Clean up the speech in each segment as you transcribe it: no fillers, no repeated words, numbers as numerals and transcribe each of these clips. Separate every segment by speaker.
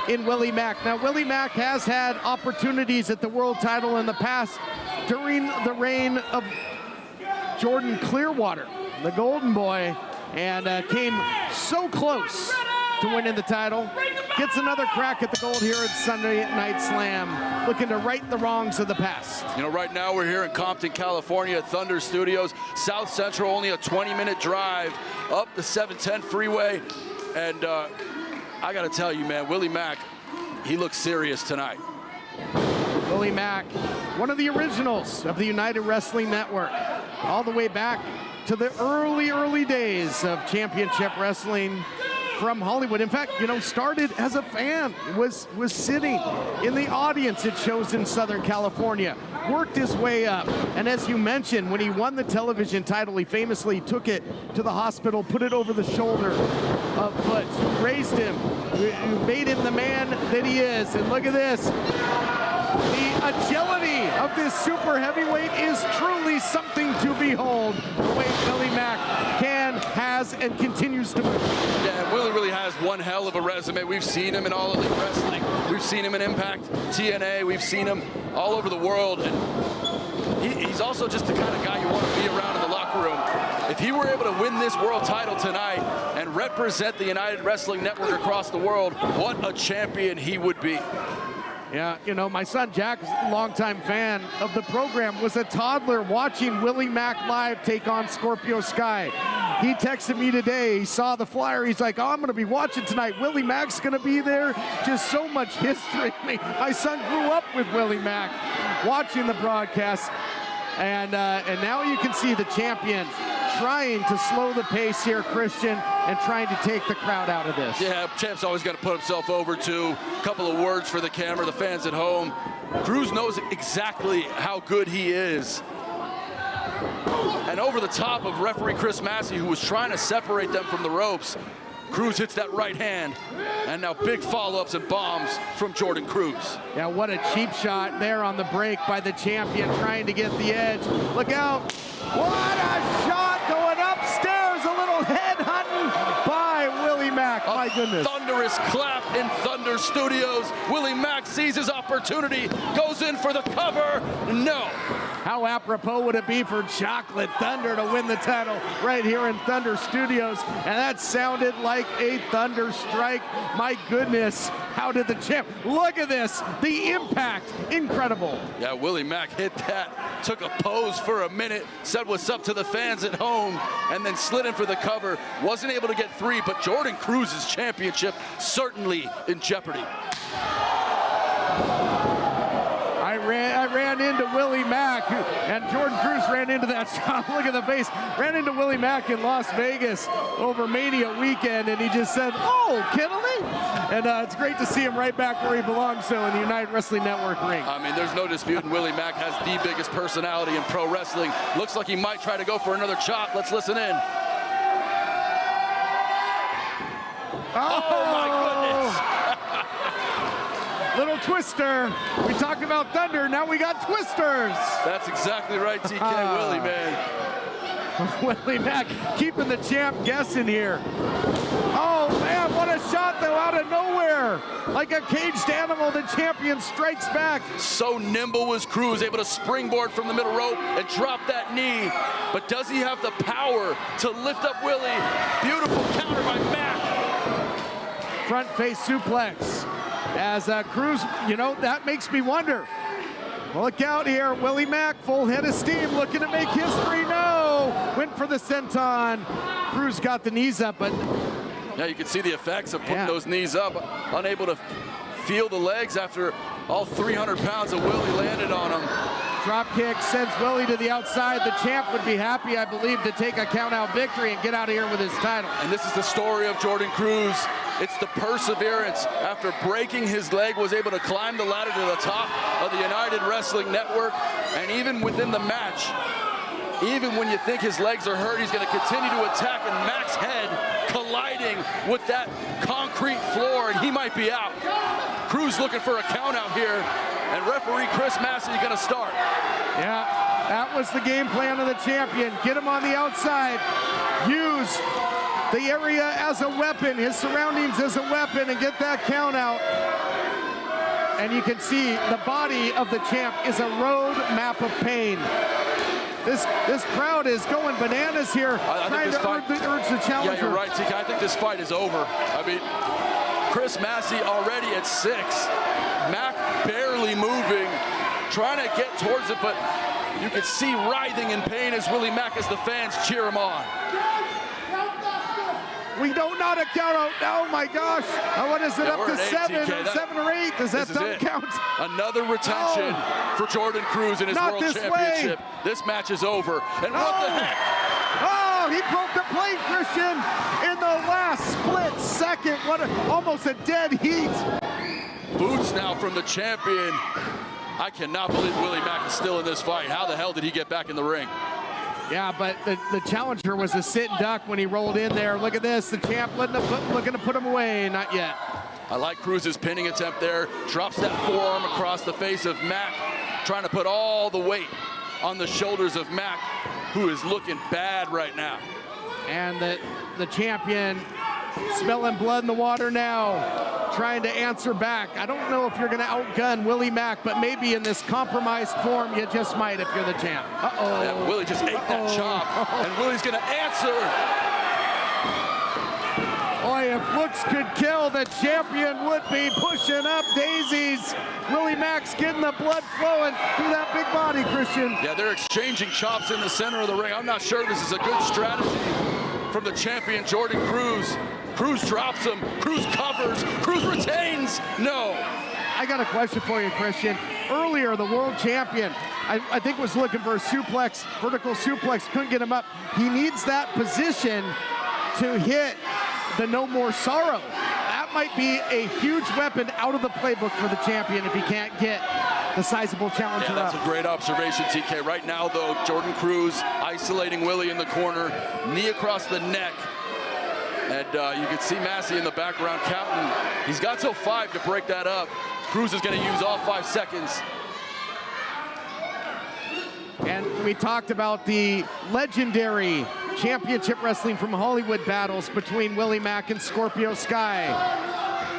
Speaker 1: in Willie Mack. Now, Willie Mack has had opportunities at the world title in the past during the reign of Jordan Clearwater, the golden boy, and came so close to winning the title. Gets another crack at the gold here at Sunday Night Slam, looking to right the wrongs of the past.
Speaker 2: You know, right now we're here in Compton, California at Thunder Studios. South Central, only a 20-minute drive up the 710 freeway. And I got to tell you, man, Willie Mack, he looks serious tonight.
Speaker 1: Willie Mack, one of the originals of the United Wrestling Network, all the way back to the early days of championship wrestling from Hollywood. In fact, you know, started as a fan, was sitting in the audience at shows in Southern California, worked his way up, and as you mentioned, when he won the television title, he famously took it to the hospital, put it over the shoulder of Butch, raised him, made him the man that he is, and look at this. The agility of this super heavyweight is truly something to behold. The way Willie Mack has, and continues to move.
Speaker 2: Yeah, Willie really has one hell of a resume. We've seen him in All Elite Wrestling. We've seen him in Impact, TNA. We've seen him all over the world. And he's also just the kind of guy you want to be around in the locker room. If he were able to win this world title tonight and represent the United Wrestling Network across the world, what a champion he would be.
Speaker 1: Yeah, you know, my son Jack, a longtime fan of the program, was a toddler watching Willie Mack live take on Scorpio Sky. He texted me today, he saw the flyer, he's like, oh, I'm gonna be watching tonight. Willie Mack's gonna be there. Just so much history. My son grew up with Willie Mack, watching the broadcast. And now you can see the champion trying to slow the pace here, Christian, and trying to take the crowd out of this.
Speaker 2: Yeah, champ's always got to put himself over too. A couple of words for the camera, the fans at home. Cruz knows exactly how good he is. And over the top of referee Chris Massey, who was trying to separate them from the ropes, Cruz hits that right hand, and now big follow-ups and bombs from Jordan Cruz.
Speaker 1: Yeah, what a cheap shot there on the break by the champion, trying to get the edge. Look out. What a shot going upstairs. A little head hunting by Willie Mack. My goodness.
Speaker 2: Thunderous clap in Thunder Studios. Willie Mack sees his opportunity, goes in for the cover. No.
Speaker 1: How apropos would it be for Chocolate Thunder to win the title right here in Thunder Studios? And that sounded like a thunder strike. My goodness, how did the champ, look at this, the impact, incredible.
Speaker 2: Yeah, Willie Mack hit that, took a pose for a minute, said what's up to the fans at home, and then slid in for the cover. Wasn't able to get three, but Jordan Cruz's championship certainly in jeopardy.
Speaker 1: I ran into Willie Mack, and Jordan Cruz ran into that shot. Look at the face. Ran into Willie Mack in Las Vegas over Mania weekend, and he just said, oh, Kennedy? And it's great to see him right back where he belongs, so in the United Wrestling Network ring.
Speaker 2: I mean, there's no disputing Willie Mack has the biggest personality in pro wrestling. Looks like he might try to go for another chop. Let's listen in. Oh my goodness.
Speaker 1: Little twister. We talked about Thunder, now we got twisters.
Speaker 2: That's exactly right, TK. Willie, man.
Speaker 1: Willie Mack keeping the champ guessing here. Oh man, what a shot though, out of nowhere. Like a caged animal, the champion strikes back.
Speaker 2: So nimble was Cruz, able to springboard from the middle rope and drop that knee. But does he have the power to lift up Willie? Beautiful counter by Mack.
Speaker 1: Front face suplex. As Cruz, you know, that makes me wonder. Look out here, Willie Mack, full head of steam, looking to make history. No, went for the senton. Cruz got the knees up, but
Speaker 2: yeah, you can see the effects of putting those knees up. Unable to feel the legs after all 300 pounds of Willie landed on him.
Speaker 1: Drop kick sends Willie to the outside. The champ would be happy, I believe, to take a count-out victory and get out of here with his title.
Speaker 2: And this is the story of Jordan Cruz. It's the perseverance. After breaking his leg, was able to climb the ladder to the top of the United Wrestling Network. And even within the match, even when you think his legs are hurt, he's going to continue to attack, and Mack's head colliding with that concrete floor, and he might be out. Cruz looking for a count out here, and referee Chris Massey going to start.
Speaker 1: Yeah, that was the game plan of the champion. Get him on the outside. Use the area as a weapon, his surroundings as a weapon, and get that count out. And you can see the body of the champ is a road map of pain. This crowd is going bananas here, trying to urge the challenger.
Speaker 2: Yeah, you're right, TK. I think this fight is over. I mean, Chris Massey already at 6. Mack barely moving, trying to get towards it, but you can see writhing in pain as Willie Mack as the fans cheer him on.
Speaker 1: We don't know to count out. Oh my gosh. What is it, up to 7 or 8? Does that don't count?
Speaker 2: Another retention for Jordan Cruz in his world championship. This match is over. And what the heck?
Speaker 1: Oh, he broke the plate, Christian, in the last split second. What almost a dead heat.
Speaker 2: Boots now from the champion. I cannot believe Willie Mack is still in this fight. How the hell did he get back in the ring?
Speaker 1: Yeah, but the challenger was a sit and duck when he rolled in there. Look at this, the champ looking to put him away. Not yet.
Speaker 2: I like Cruz's pinning attempt there. Drops that forearm across the face of Mack, trying to put all the weight on the shoulders of Mack, who is looking bad right now.
Speaker 1: And the champion smelling blood in the water now, trying to answer back. I don't know if you're going to outgun Willie Mack, but maybe in this compromised form, you just might if you're the champ. Uh-oh.
Speaker 2: Yeah, Willie just ate that chop, and Willie's going to answer.
Speaker 1: Boy, if looks could kill, the champion would be pushing up daisies. Willie Mack's getting the blood flowing through that big body, Christian.
Speaker 2: Yeah, they're exchanging chops in the center of the ring. I'm not sure this is a good strategy from the champion, Jordan Cruz. Cruz drops him, Cruz covers, Cruz retains, no.
Speaker 1: I got a question for you, Christian. Earlier, the world champion, I think was looking for a suplex, vertical suplex, couldn't get him up. He needs that position to hit the No More Sorrow. That might be a huge weapon out of the playbook for the champion if he can't get the sizable challenger up.
Speaker 2: Yeah, that's a great observation, TK. Right now, though, Jordan Cruz isolating Willie in the corner, knee across the neck. And you can see Massey in the background counting. He's got till 5 to break that up. Cruz is going to use all 5 seconds.
Speaker 1: And we talked about the legendary championship wrestling from Hollywood battles between Willie Mack and Scorpio Sky.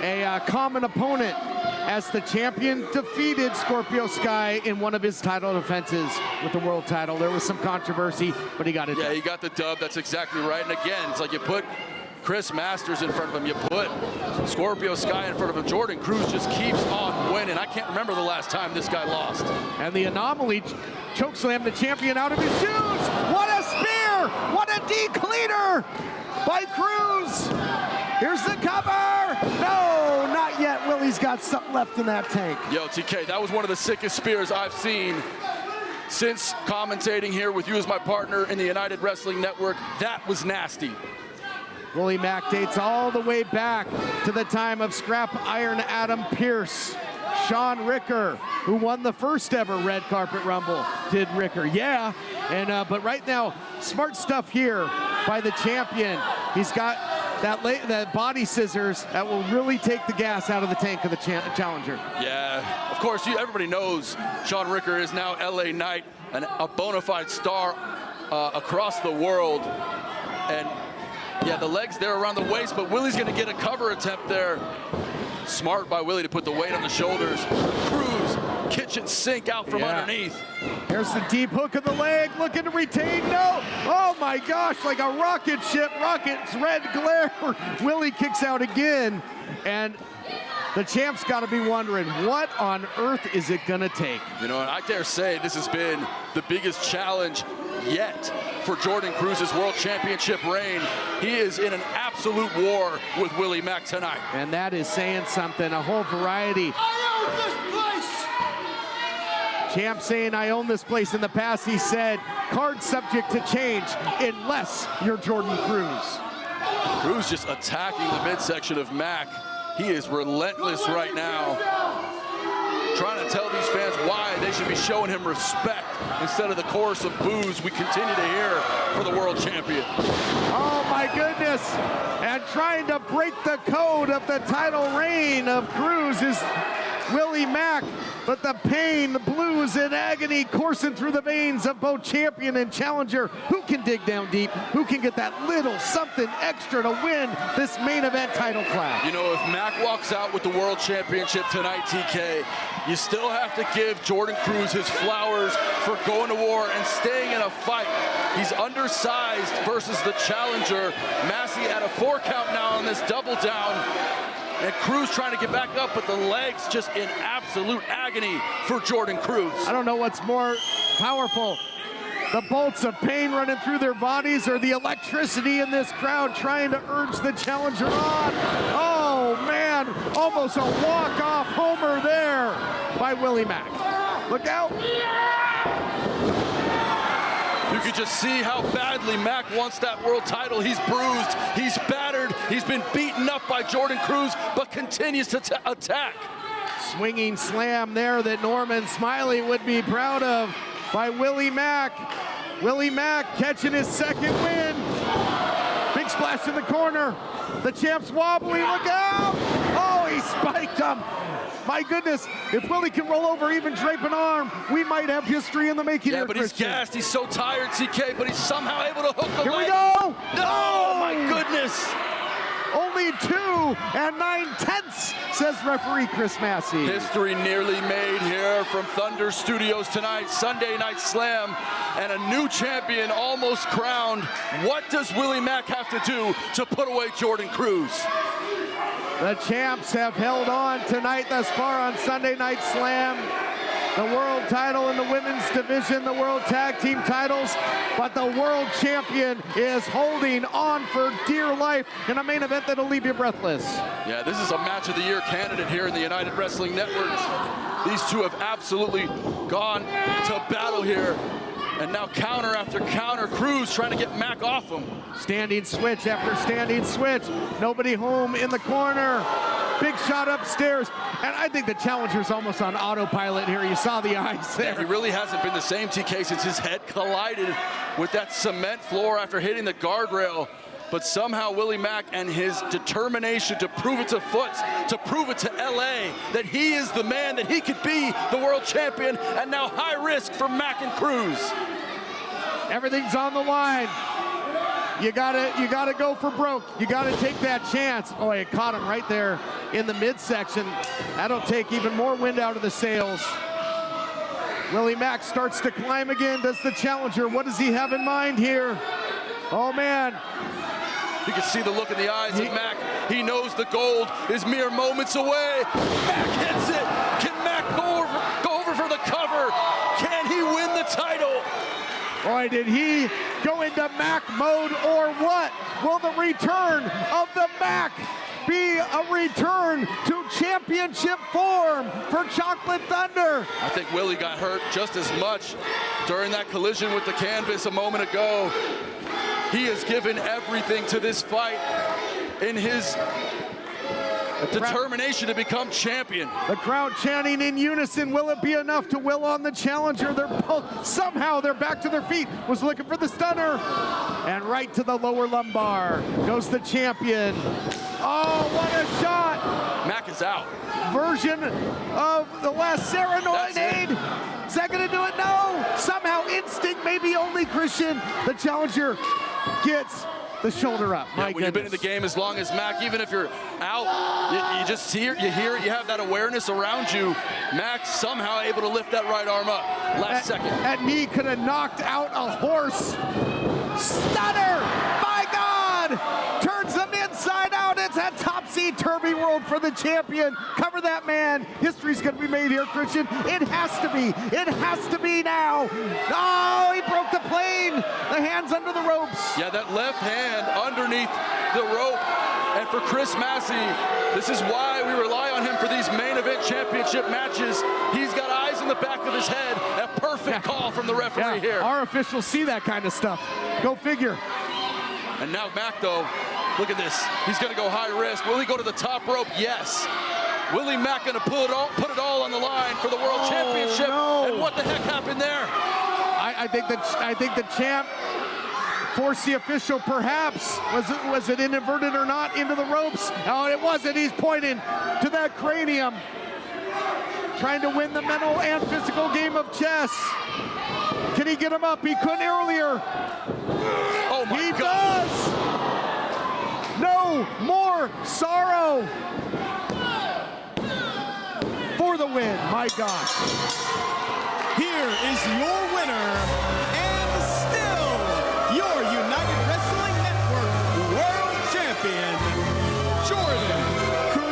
Speaker 1: A common opponent, as the champion defeated Scorpio Sky in one of his title defenses with the world title. There was some controversy, but he got it done.
Speaker 2: Yeah, he got the dub. That's exactly right. And again, it's like you put Chris Masters in front of him, you put Scorpio Sky in front of him. Jordan Cruz just keeps on winning. I can't remember the last time this guy lost.
Speaker 1: And the anomaly chokeslammed the champion out of his shoes. What a spear! What a decleaner by Cruz! Here's the cover! No, not yet. Willie's got something left in that tank.
Speaker 2: Yo, TK, that was one of the sickest spears I've seen since commentating here with you as my partner in the United Wrestling Network. That was nasty.
Speaker 1: Willie Mack dates all the way back to the time of Scrap Iron Adam Pierce. Sean Ricker, who won the first ever Red Carpet Rumble, did Ricker, yeah. And but right now, smart stuff here by the champion. He's got that body scissors that will really take the gas out of the tank of the challenger.
Speaker 2: Yeah, of course, everybody knows Sean Ricker is now LA Knight, a bona fide star across the world. And yeah, the legs there around the waist, but Willie's gonna get a cover attempt there. Smart by Willie to put the weight on the shoulders. Cruz, kitchen sink out from underneath.
Speaker 1: Here's the deep hook of the leg, looking to retain, no! Oh my gosh, like a rocket ship, rocket's red glare. Willie kicks out again, and the champ's gotta be wondering, what on earth is it gonna take?
Speaker 2: You know, and I dare say this has been the biggest challenge yet for Jordan Cruz's world championship reign. He is in an absolute war with Willie Mack tonight.
Speaker 1: And that is saying something, a whole variety.
Speaker 3: I own this place!
Speaker 1: Champ saying, I own this place. In the past, he said, card subject to change unless you're Jordan Cruz.
Speaker 2: Cruz just attacking the midsection of Mack. He is relentless right now, trying to tell these fans why they should be showing him respect instead of the chorus of boos we continue to hear for the world champion.
Speaker 1: Oh my goodness, and trying to break the code of the title reign of Cruz is Willie Mack, but the pain, the blues, and agony coursing through the veins of both champion and challenger. Who can dig down deep? Who can get that little something extra to win this main event title clash?
Speaker 2: You know, if Mack walks out with the World Championship tonight, TK, you still have to give Jordan Cruz his flowers for going to war and staying in a fight. He's undersized versus the challenger. Massey at a 4 count now on this double down. And Cruz trying to get back up, but the legs just in absolute agony for Jordan Cruz.
Speaker 1: I don't know what's more powerful, the bolts of pain running through their bodies or the electricity in this crowd trying to urge the challenger on. Oh man, almost a walk-off homer there by Willie Mack. Look out.
Speaker 2: You could just see how badly Mack wants that world title. He's bruised, he's battered, he's been beaten up by Jordan Cruz, but continues to attack.
Speaker 1: Swinging slam there that Norman Smiley would be proud of by Willie Mack. Willie Mack catching his second win. Big splash in the corner. The champ's wobbly, look out! Oh, he spiked him. My goodness, if Willie can roll over, even drape an arm, we might have history in the making here,
Speaker 2: but he's gassed, he's so tired, TK, but he's somehow able to hook the leg.
Speaker 1: Here we go!
Speaker 2: Oh, my goodness!
Speaker 1: Only 2 9/10, says referee Chris Massey.
Speaker 2: History nearly made here from Thunder Studios tonight, Sunday Night Slam, and a new champion almost crowned. What does Willie Mack have to do to put away Jordan Cruz?
Speaker 1: The champs have held on tonight thus far on Sunday Night Slam. The world title in the women's division, the world tag team titles, but the world champion is holding on for dear life in a main event that'll leave you breathless.
Speaker 2: Yeah, this is a match of the year candidate here in the United Wrestling Network. These two have absolutely gone to battle here. And now counter after counter, Cruz trying to get Mack off him.
Speaker 1: Standing switch after standing switch. Nobody home in the corner. Big shot upstairs. And I think the challenger's almost on autopilot here. You saw the eyes there.
Speaker 2: Yeah, he really hasn't been the same, TK, since his head collided with that cement floor after hitting the guardrail. But somehow Willie Mack and his determination to prove it to Foots, to prove it to LA, that he is the man, that he could be the world champion, and now high risk for Mack and Cruz.
Speaker 1: Everything's on the line. You gotta go for broke. You gotta take that chance. Oh, it caught him right there in the midsection. That'll take even more wind out of the sails. Willie Mack starts to climb again. Does the challenger? What does he have in mind here? Oh man.
Speaker 2: You can see the look in the eyes of Mack. He knows the gold is mere moments away. Mack hits it. Can Mack go over for the cover? Can he win the title?
Speaker 1: Boy, did he go into Mack mode or what? Will the return of the Mack be a return to championship form for Chocolate Thunder?
Speaker 2: I think Willie got hurt just as much during that collision with the canvas a moment ago. He has given everything to this fight in his determination to become champion.
Speaker 1: The crowd chanting in unison, will it be enough to will on the challenger? They're both, somehow they're back to their feet. Was looking for the stunner. And right to the lower lumbar goes the champion. Oh, what a shot.
Speaker 2: Mack is out.
Speaker 1: Version of the last serenade. Is that gonna do it? No. Somehow instinct, maybe only Christian. The challenger gets the shoulder up.
Speaker 2: Yeah, when you've been in the game as long as Mack, even if you're out, you just hear it, you have that awareness around you. Mack somehow able to lift that right arm up last second.
Speaker 1: That knee could have knocked out a horse. Stunner! My God! Turns them inside out. It's a topsy-turvy world for the champion. Cover that man. History's going to be made here, Christian. It has to be. It has to be now. Oh, he broke the plane. The hands under the ropes.
Speaker 2: Yeah, that left hand underneath the rope. And for Chris Massey, this is why we rely on him for these main event championship matches. He's got eyes in the back of his head. A perfect call from the referee here.
Speaker 1: Our officials see that kind of stuff. Go figure.
Speaker 2: And now Mack, though, look at this. He's going to go high risk. Will he go to the top rope? Yes. Willie Mack going to put it all on the line for the world championship.
Speaker 1: No.
Speaker 2: And what the heck happened there?
Speaker 1: I think the champ forced the official, perhaps. Was it inverted or not into the ropes? Oh, it wasn't. He's pointing to that cranium. trying to win the mental and physical game of chess. Can he get him up? He couldn't earlier.
Speaker 2: Oh my
Speaker 1: He
Speaker 2: God.
Speaker 1: does! No more sorrow for the win. My gosh.
Speaker 4: Here is your winner, and still your United Wrestling Network World Champion, Jordan Cruz.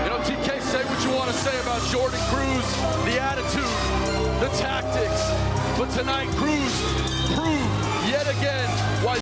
Speaker 2: You know, TK, say what you want to say about Jordan Cruz, the attitude, the tactics, but tonight Cruz proved yet again why